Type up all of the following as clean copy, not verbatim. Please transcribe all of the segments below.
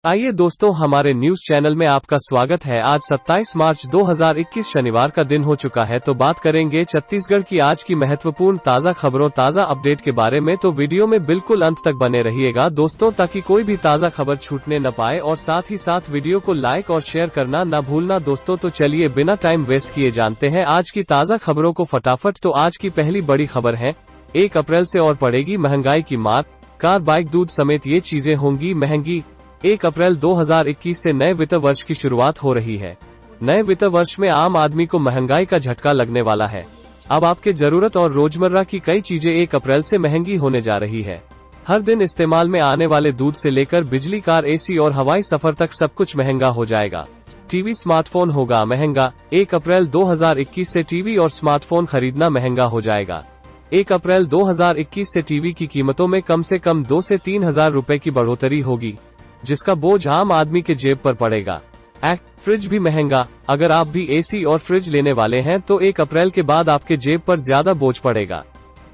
आइए दोस्तों, हमारे न्यूज चैनल में आपका स्वागत है। आज 27 मार्च 2021 शनिवार का दिन हो चुका है, तो बात करेंगे छत्तीसगढ़ की आज की महत्वपूर्ण ताजा खबरों, ताजा अपडेट के बारे में। तो वीडियो में बिल्कुल अंत तक बने रहिएगा दोस्तों, ताकि कोई भी ताजा खबर छूटने न पाए, और साथ ही साथ वीडियो को लाइक और शेयर करना न भूलना दोस्तों। तो चलिए बिना टाइम वेस्ट किए जानते हैं आज की ताजा खबरों को फटाफट। तो आज की पहली बड़ी खबर है, 1 अप्रैल से और पड़ेगी महंगाई की मार, कार, बाइक, दूध समेत ये चीजें होंगी महंगी। 1 अप्रैल 2021 से नए वित्त वर्ष की शुरुआत हो रही है। नए वित्त वर्ष में आम आदमी को महंगाई का झटका लगने वाला है। अब आपके जरूरत और रोजमर्रा की कई चीजें 1 अप्रैल से महंगी होने जा रही है। हर दिन इस्तेमाल में आने वाले दूध से लेकर बिजली, कार, एसी और हवाई सफर तक सब कुछ महंगा हो जाएगा। टीवी, स्मार्टफोन होगा महंगा। 1 अप्रैल 2021 से टीवी और स्मार्टफोन खरीदना महंगा हो जाएगा। 1 अप्रैल 2021 से टीवी की कीमतों में कम से कम 2 से 3 हजार रुपए की बढ़ोतरी होगी, जिसका बोझ आम आदमी के जेब पर पड़ेगा। फ्रिज भी महंगा। अगर आप भी एसी और फ्रिज लेने वाले हैं तो 1 अप्रैल के बाद आपके जेब पर ज्यादा बोझ पड़ेगा।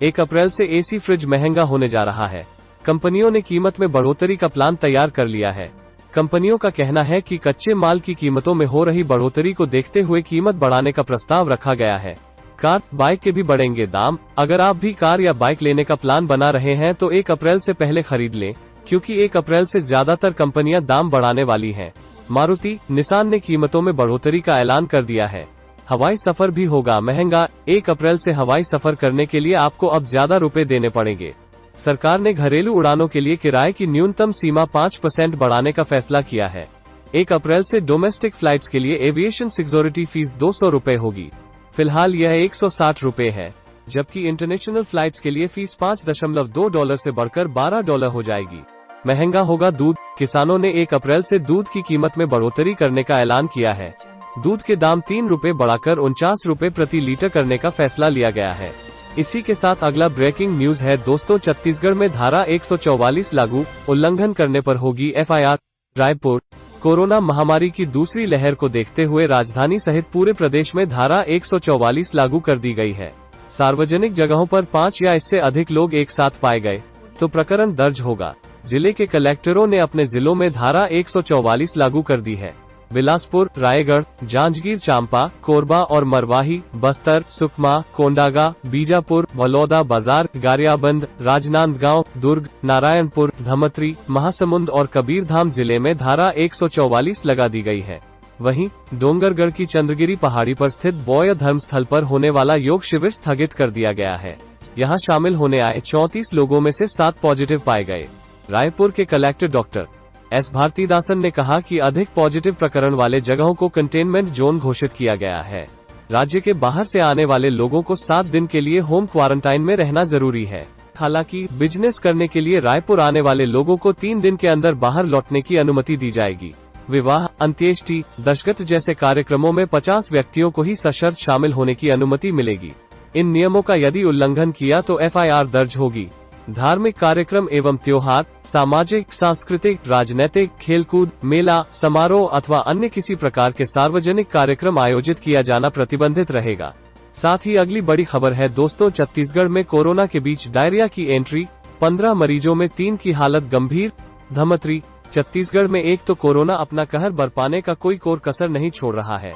1 अप्रैल से एसी, फ्रिज महंगा होने जा रहा है। कंपनियों ने कीमत में बढ़ोतरी का प्लान तैयार कर लिया है। कंपनियों का कहना है कि कच्चे माल की कीमतों में हो रही बढ़ोतरी को देखते हुए कीमत बढ़ाने का प्रस्ताव रखा गया है। कार, बाइक के भी बढ़ेंगे दाम। अगर आप भी कार या बाइक लेने का प्लान बना रहे हैं तो 1 अप्रैल से पहले खरीद लें, क्योंकि 1 अप्रैल से ज्यादातर कंपनियां दाम बढ़ाने वाली हैं। मारुति, निसान ने कीमतों में बढ़ोतरी का ऐलान कर दिया है। हवाई सफर भी होगा महंगा। 1 अप्रैल से हवाई सफर करने के लिए आपको अब ज्यादा रुपए देने पड़ेंगे। सरकार ने घरेलू उड़ानों के लिए किराए की न्यूनतम सीमा 5% बढ़ाने का फैसला किया है। 1 अप्रैल से डोमेस्टिक फ्लाइट्स के लिए एविएशन सिक्योरिटी फीस 200 रुपए होगी। फिलहाल यह 160 रुपए है, जबकि इंटरनेशनल फ्लाइट्स के लिए फीस $5.2 से बढ़कर $12 हो जाएगी। महंगा होगा दूध। किसानों ने 1 अप्रैल से दूध की कीमत में बढ़ोतरी करने का ऐलान किया है। दूध के दाम 3 रुपए बढ़ाकर 49 रुपए प्रति लीटर करने का फैसला लिया गया है। इसी के साथ अगला ब्रेकिंग न्यूज है दोस्तों, छत्तीसगढ़ में धारा 144 लागू, उल्लंघन करने पर होगी FIR। रायपुर, कोरोना महामारी की दूसरी लहर को देखते हुए राजधानी सहित पूरे प्रदेश में धारा 144 लागू कर दी गई है। सार्वजनिक जगहों पर 5 या इससे अधिक लोग एक साथ पाए गए तो प्रकरण दर्ज होगा। जिले के कलेक्टरों ने अपने जिलों में धारा 144 लागू कर दी है। बिलासपुर, रायगढ़, जांजगीर चांपा, कोरबा और मरवाही, बस्तर, सुकमा, कोंडागा, बीजापुर, बलौदा बाजार, गरियाबंद, राजनांदगांव, दुर्ग, नारायणपुर, धमतरी, महासमुंद और कबीरधाम जिले में धारा 144 लगा दी गई है। वहीं डोंगरगढ़ की चंद्रगिरी पहाड़ी पर स्थित बौद्ध धर्मस्थल पर होने वाला योग शिविर स्थगित कर दिया गया है। यहाँ शामिल होने आए 34 लोगों में से 7 पॉजिटिव पाए गए। रायपुर के कलेक्टर डॉक्टर S भारतीदासन ने कहा कि अधिक पॉजिटिव प्रकरण वाले जगहों को कंटेनमेंट जोन घोषित किया गया है। राज्य के बाहर से आने वाले लोगों को 7 दिन के लिए होम क्वारंटाइन में रहना जरूरी है। हालांकि बिजनेस करने के लिए रायपुर आने वाले लोगों को 3 दिन के अंदर बाहर लौटने की अनुमति दी जाएगी। विवाह, अंत्येष्टि, दशगत जैसे कार्यक्रमों में 50 व्यक्तियों को ही सशर्त शामिल होने की अनुमति मिलेगी। इन नियमों का यदि उल्लंघन किया तो FIR दर्ज होगी। धार्मिक कार्यक्रम एवं त्योहार, सामाजिक, सांस्कृतिक, राजनीतिक, खेलकूद, मेला, समारोह अथवा अन्य किसी प्रकार के सार्वजनिक कार्यक्रम आयोजित किया जाना प्रतिबंधित रहेगा। साथ ही अगली बड़ी खबर है दोस्तों, छत्तीसगढ़ में कोरोना के बीच डायरिया की एंट्री, 15 मरीजों में 3 की हालत गंभीर। धमतरी, छत्तीसगढ़ में एक तो कोरोना अपना कहर बरपाने का कोई कोर कसर नहीं छोड़ रहा है।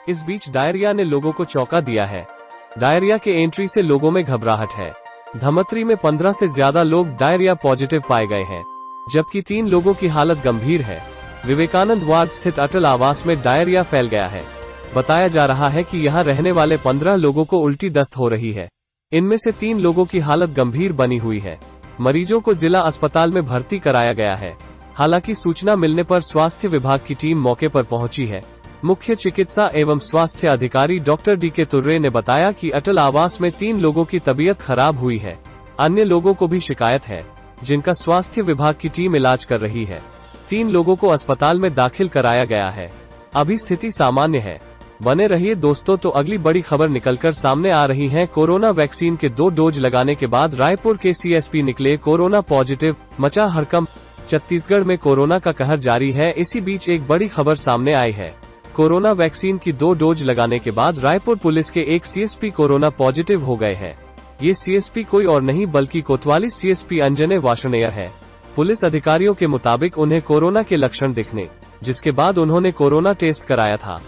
इस बीच डायरिया ने लोगों को चौंका दिया है। डायरिया के एंट्री से लोगों में घबराहट है। धमतरी में 15 से ज्यादा लोग डायरिया पॉजिटिव पाए गए हैं, जबकि 3 लोगों की हालत गंभीर है। विवेकानंद वार्ड स्थित अटल आवास में डायरिया फैल गया है। बताया जा रहा है कि यहां रहने वाले 15 लोगों को उल्टी दस्त हो रही है। इनमें से 3 लोगों की हालत गंभीर बनी हुई है। मरीजों को जिला अस्पताल में भर्ती कराया गया है। हालांकि सूचना मिलने पर स्वास्थ्य विभाग की टीम मौके पर पहुंची है। मुख्य चिकित्सा एवं स्वास्थ्य अधिकारी डॉक्टर DK तुर्रे ने बताया कि अटल आवास में 3 लोगों की तबीयत खराब हुई है। अन्य लोगों को भी शिकायत है, जिनका स्वास्थ्य विभाग की टीम इलाज कर रही है। 3 लोगों को अस्पताल में दाखिल कराया गया है। अभी स्थिति सामान्य है। बने रहिए दोस्तों। तो अगली बड़ी खबर निकलकर सामने आ रही है। कोरोना वैक्सीन के 2 डोज लगाने के बाद रायपुर के CSP निकले कोरोना पॉजिटिव, मचा हड़कंप। छत्तीसगढ़ में कोरोना का कहर जारी है। इसी बीच एक बड़ी खबर सामने आई है। कोरोना वैक्सीन की 2 डोज लगाने के बाद रायपुर पुलिस के एक CSP कोरोना पॉजिटिव हो गए हैं। ये CSP कोई और नहीं बल्कि कोतवाली CSP अंजने वार्ष्णेय है। पुलिस अधिकारियों के मुताबिक उन्हें कोरोना के लक्षण दिखने, जिसके बाद उन्होंने कोरोना टेस्ट कराया था।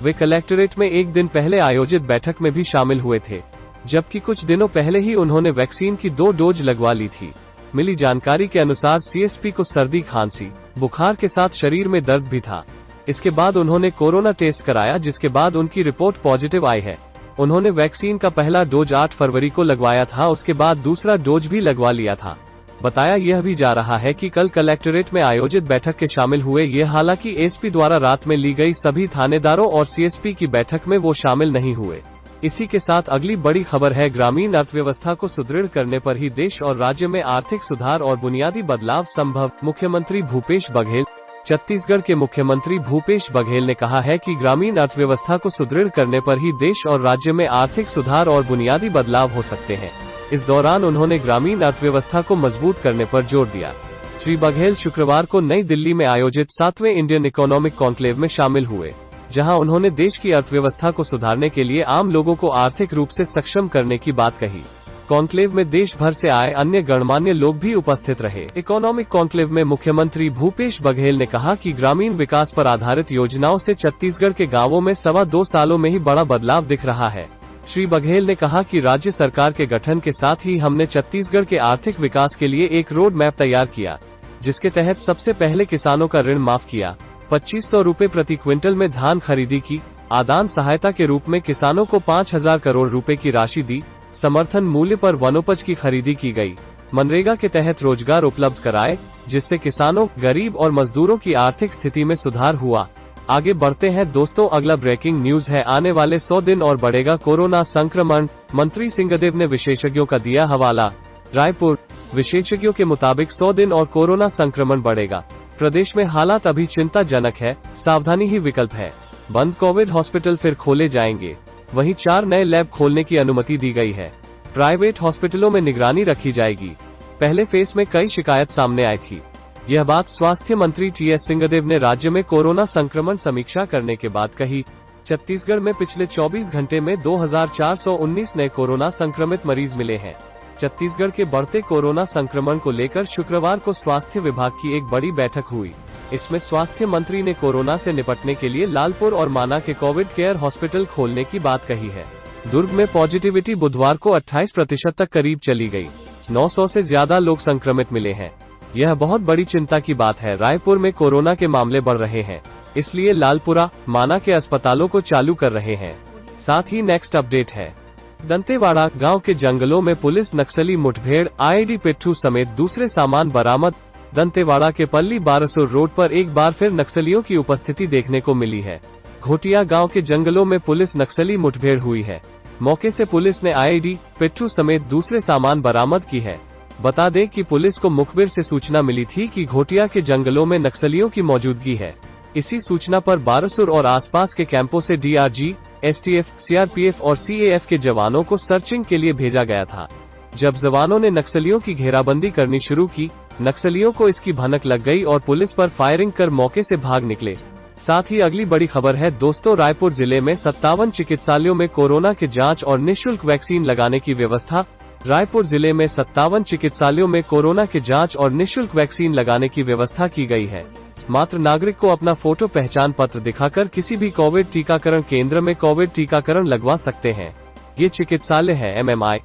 वे कलेक्टरेट में एक दिन पहले आयोजित बैठक में भी शामिल हुए थे, जबकि कुछ दिनों पहले ही उन्होंने वैक्सीन की 2 डोज लगवा ली थी। मिली जानकारी के अनुसार सीएसपी को सर्दी, खांसी, बुखार के साथ शरीर में दर्द भी था। इसके बाद उन्होंने कोरोना टेस्ट कराया, जिसके बाद उनकी रिपोर्ट पॉजिटिव आई है। उन्होंने वैक्सीन का पहला डोज 8 फरवरी को लगवाया था, उसके बाद दूसरा डोज भी लगवा लिया था। बताया यह भी जा रहा है कि कल कलेक्टरेट में आयोजित बैठक के शामिल हुए ये, हालांकि एसपी द्वारा रात में ली गई सभी थानेदारों और सीएसपी की बैठक में वो शामिल नहीं हुए। इसी के साथ अगली बड़ी खबर है, ग्रामीण अर्थव्यवस्था को सुदृढ़ करने पर ही देश और राज्य में आर्थिक सुधार और बुनियादी बदलाव संभव। मुख्यमंत्री भूपेश बघेल। छत्तीसगढ़ के मुख्यमंत्री भूपेश बघेल ने कहा है कि ग्रामीण अर्थव्यवस्था को सुदृढ़ करने पर ही देश और राज्य में आर्थिक सुधार और बुनियादी बदलाव हो सकते हैं। इस दौरान उन्होंने ग्रामीण अर्थव्यवस्था को मजबूत करने पर जोर दिया। श्री बघेल शुक्रवार को नई दिल्ली में आयोजित 7वें इंडियन इकोनॉमिक कॉन्क्लेव में शामिल हुए, जहां उन्होंने देश की अर्थव्यवस्था को सुधारने के लिए आम लोगों को आर्थिक रूप से सक्षम करने की बात कही। कॉन्क्लेव में देश भर से आए अन्य गणमान्य लोग भी उपस्थित रहे। इकोनॉमिक कॉन्क्लेव में मुख्यमंत्री भूपेश बघेल ने कहा कि ग्रामीण विकास पर आधारित योजनाओं से छत्तीसगढ़ के गांवों में 2.25 सालों में ही बड़ा बदलाव दिख रहा है। श्री बघेल ने कहा कि राज्य सरकार के गठन के साथ ही हमने छत्तीसगढ़ के आर्थिक विकास के लिए एक रोड मैप तैयार किया, जिसके तहत सबसे पहले किसानों का ऋण माफ किया, 2500 रुपए प्रति क्विंटल में धान खरीदी की, आदान सहायता के रूप में किसानों को 5000 करोड़ रुपए की राशि दी, समर्थन मूल्य पर वनोपज की खरीदी की गई, मनरेगा के तहत रोजगार उपलब्ध कराए, जिससे किसानों, गरीब और मजदूरों की आर्थिक स्थिति में सुधार हुआ। आगे बढ़ते हैं दोस्तों, अगला ब्रेकिंग न्यूज है, आने वाले 100 दिन और बढ़ेगा कोरोना संक्रमण, मंत्री सिंहदेव ने विशेषज्ञों का दिया हवाला। रायपुर। विशेषज्ञों के मुताबिक 100 दिन और कोरोना संक्रमण बढ़ेगा। प्रदेश में हालात अभी चिंताजनक है, सावधानी ही विकल्प है। बंद कोविड हॉस्पिटल फिर खोले जाएंगे। वहीं 4 नए लैब खोलने की अनुमति दी गई है। प्राइवेट हॉस्पिटलों में निगरानी रखी जाएगी। पहले फेज में कई शिकायत सामने आई थी। यह बात स्वास्थ्य मंत्री टीएस सिंहदेव ने राज्य में कोरोना संक्रमण समीक्षा करने के बाद कही। छत्तीसगढ़ में पिछले 24 घंटे में 2419 नए कोरोना संक्रमित मरीज मिले हैं। छत्तीसगढ़ के बढ़ते कोरोना संक्रमण को लेकर शुक्रवार को स्वास्थ्य विभाग की एक बड़ी बैठक हुई। इसमें स्वास्थ्य मंत्री ने कोरोना से निपटने के लिए लालपुर और माना के कोविड केयर हॉस्पिटल खोलने की बात कही है। दुर्ग में पॉजिटिविटी बुधवार को 28% तक करीब चली गई। 900 से ज्यादा लोग संक्रमित मिले हैं। यह बहुत बड़ी चिंता की बात है। रायपुर में कोरोना के मामले बढ़ रहे हैं, इसलिए लालपुरा, माना के अस्पतालों को चालू कर रहे हैं। साथ ही नेक्स्ट अपडेट है, दंतेवाड़ा गांव के जंगलों में पुलिस नक्सली मुठभेड़, आईडी पिट्ठू समेत दूसरे सामान बरामद। दंतेवाड़ा के पल्ली बारसूर रोड पर एक बार फिर नक्सलियों की उपस्थिति देखने को मिली है। घोटिया गांव के जंगलों में पुलिस नक्सली मुठभेड़ हुई है। मौके से पुलिस ने आईडी, पिट्ठू समेत दूसरे सामान बरामद की है। बता दें कि पुलिस को मुखबिर से सूचना मिली थी कि घोटिया के जंगलों में नक्सलियों की मौजूदगी है। इसी सूचना पर बारसूर और आसपास के कैंपों से डीआरजी, एसटीएफ, सीआरपीएफ और सीएएफ के जवानों को सर्चिंग के लिए भेजा गया था। जब जवानों ने नक्सलियों की घेराबंदी करनी शुरू की, नक्सलियों को इसकी भनक लग गई और पुलिस पर फायरिंग कर मौके से भाग निकले। साथ ही अगली बड़ी खबर है दोस्तों, रायपुर जिले में 57 चिकित्सालयों में कोरोना के जांच और निःशुल्क वैक्सीन लगाने की व्यवस्था। रायपुर जिले में 57 चिकित्सालयों में कोरोना के जांच और निःशुल्क वैक्सीन लगाने की व्यवस्था की गई है। मात्र नागरिक को अपना फोटो पहचान पत्र दिखाकर किसी भी कोविड टीकाकरण केंद्र में कोविड टीकाकरण लगवा सकते हैं। ये चिकित्सालय है MMI,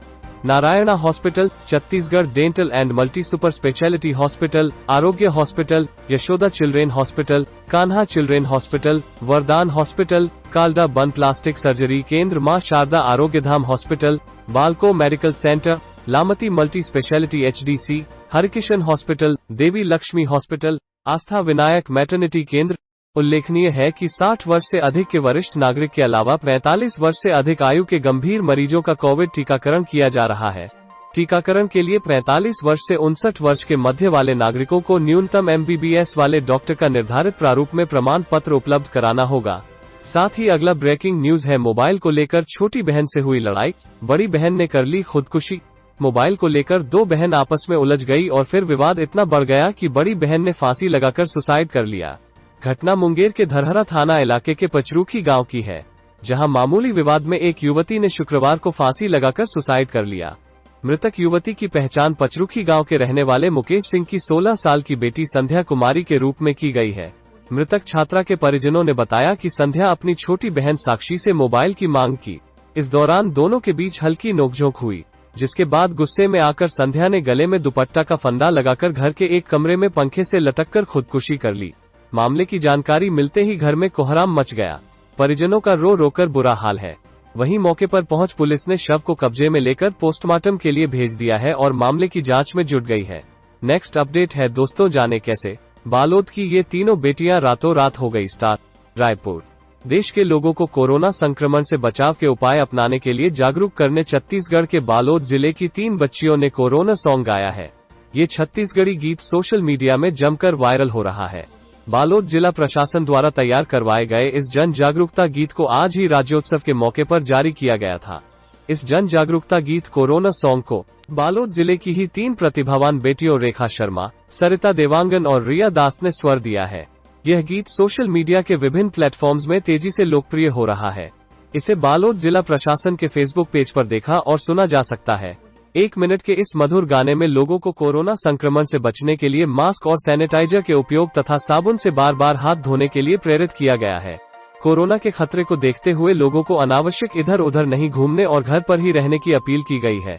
Narayana hospital, Chhattisgarh dental and multi super speciality hospital, Arogya hospital, Yashoda children hospital, Kanha children hospital, Vardaan hospital, Kalda burn plastic surgery केंद्र, Maa Sharda Arogyadham hospital, Balco medical centre, Lamti multi speciality HDC, Harikishan hospital, Devi Lakshmi hospital, Aastha Vinayak maternity केंद्र। उल्लेखनीय है कि 60 वर्ष से अधिक के वरिष्ठ नागरिक के अलावा 45 वर्ष से अधिक आयु के गंभीर मरीजों का कोविड टीकाकरण किया जा रहा है। टीकाकरण के लिए 45 वर्ष से 59 वर्ष के मध्य वाले नागरिकों को न्यूनतम एमबीबीएस वाले डॉक्टर का निर्धारित प्रारूप में प्रमाण पत्र उपलब्ध कराना होगा। साथ ही अगला ब्रेकिंग न्यूज है, मोबाइल को लेकर छोटी बहन से हुई लड़ाई, बड़ी बहन ने कर ली खुदकुशी। मोबाइल को लेकर 2 बहन आपस में उलझ गई और फिर विवाद इतना बढ़ गया कि बड़ी बहन ने फांसी लगाकर सुसाइड कर लिया। घटना मुंगेर के धरहरा थाना इलाके के पचरूखी गांव की है, जहां मामूली विवाद में एक युवती ने शुक्रवार को फांसी लगाकर सुसाइड कर लिया। मृतक युवती की पहचान पचरुखी गांव के रहने वाले मुकेश सिंह की 16 साल की बेटी संध्या कुमारी के रूप में की गई है। मृतक छात्रा के परिजनों ने बताया कि संध्या अपनी छोटी बहन साक्षी से मोबाइल की मांग की। इस दौरान दोनों के बीच हल्की नोकझोंक हुई, जिसके बाद गुस्से में आकर संध्या ने गले में दुपट्टा का फंदा लगाकर घर के एक कमरे में पंखे से लटककर खुदकुशी कर ली। मामले की जानकारी मिलते ही घर में कोहराम मच गया। परिजनों का रो रोकर बुरा हाल है। वहीं मौके पर पहुंच पुलिस ने शव को कब्जे में लेकर पोस्टमार्टम के लिए भेज दिया है और मामले की जांच में जुट गई है। नेक्स्ट अपडेट है दोस्तों, जाने कैसे बालोद की ये तीनों बेटियां रातों रात हो गई स्टार। रायपुर। देश के लोगों को कोरोना संक्रमण से बचाव के उपाय अपनाने के लिए जागरूक करने छत्तीसगढ़ के बालोद जिले की 3 बच्चियों ने कोरोना सॉन्ग गाया है। ये छत्तीसगढ़ी गीत सोशल मीडिया में जमकर वायरल हो रहा है। बालोद जिला प्रशासन द्वारा तैयार करवाए गए इस जन जागरूकता गीत को आज ही राज्योत्सव के मौके पर जारी किया गया था। इस जन जागरूकता गीत कोरोना सॉन्ग को बालोद जिले की ही 3 प्रतिभावान बेटियों रेखा शर्मा, सरिता देवांगन और रिया दास ने स्वर दिया है। यह गीत सोशल मीडिया के विभिन्न प्लेटफॉर्म्स में तेजी से लोकप्रिय हो रहा है। इसे बालोद जिला प्रशासन के फेसबुक पेज पर देखा और सुना जा सकता है। 1 मिनट के इस मधुर गाने में लोगों को कोरोना संक्रमण से बचने के लिए मास्क और सैनिटाइजर के उपयोग तथा साबुन से बार बार हाथ धोने के लिए प्रेरित किया गया है। कोरोना के खतरे को देखते हुए लोगों को अनावश्यक इधर उधर नहीं घूमने और घर पर ही रहने की अपील की गई है।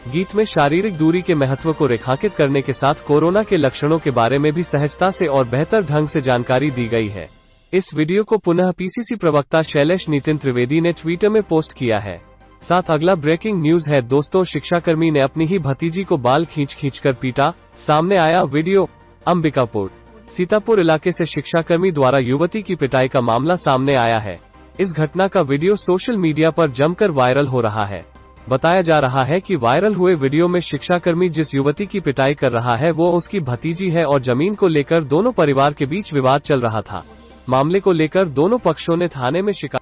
गीत में शारीरिक दूरी के महत्व को रेखांकित करने के साथ कोरोना के लक्षणों के बारे में भी सहजता से और बेहतर ढंग से जानकारी दी गई है। इस वीडियो को पुनः पीसीसी प्रवक्ता शैलेश नितिन त्रिवेदी ने ट्विटर में पोस्ट किया है। साथ अगला ब्रेकिंग न्यूज है दोस्तों, शिक्षाकर्मी ने अपनी ही भतीजी को बाल खींच कर पीटा, सामने आया वीडियो। अंबिकापुर। सीतापुर इलाके से शिक्षाकर्मी द्वारा युवती की पिटाई का मामला सामने आया है। इस घटना का वीडियो सोशल मीडिया पर जमकर वायरल हो रहा है। बताया जा रहा है कि वायरल हुए वीडियो में शिक्षाकर्मी जिस युवती की पिटाई कर रहा है वो उसकी भतीजी है और जमीन को लेकर दोनों परिवार के बीच विवाद चल रहा था। मामले को लेकर दोनों पक्षों ने थाने में शिकायत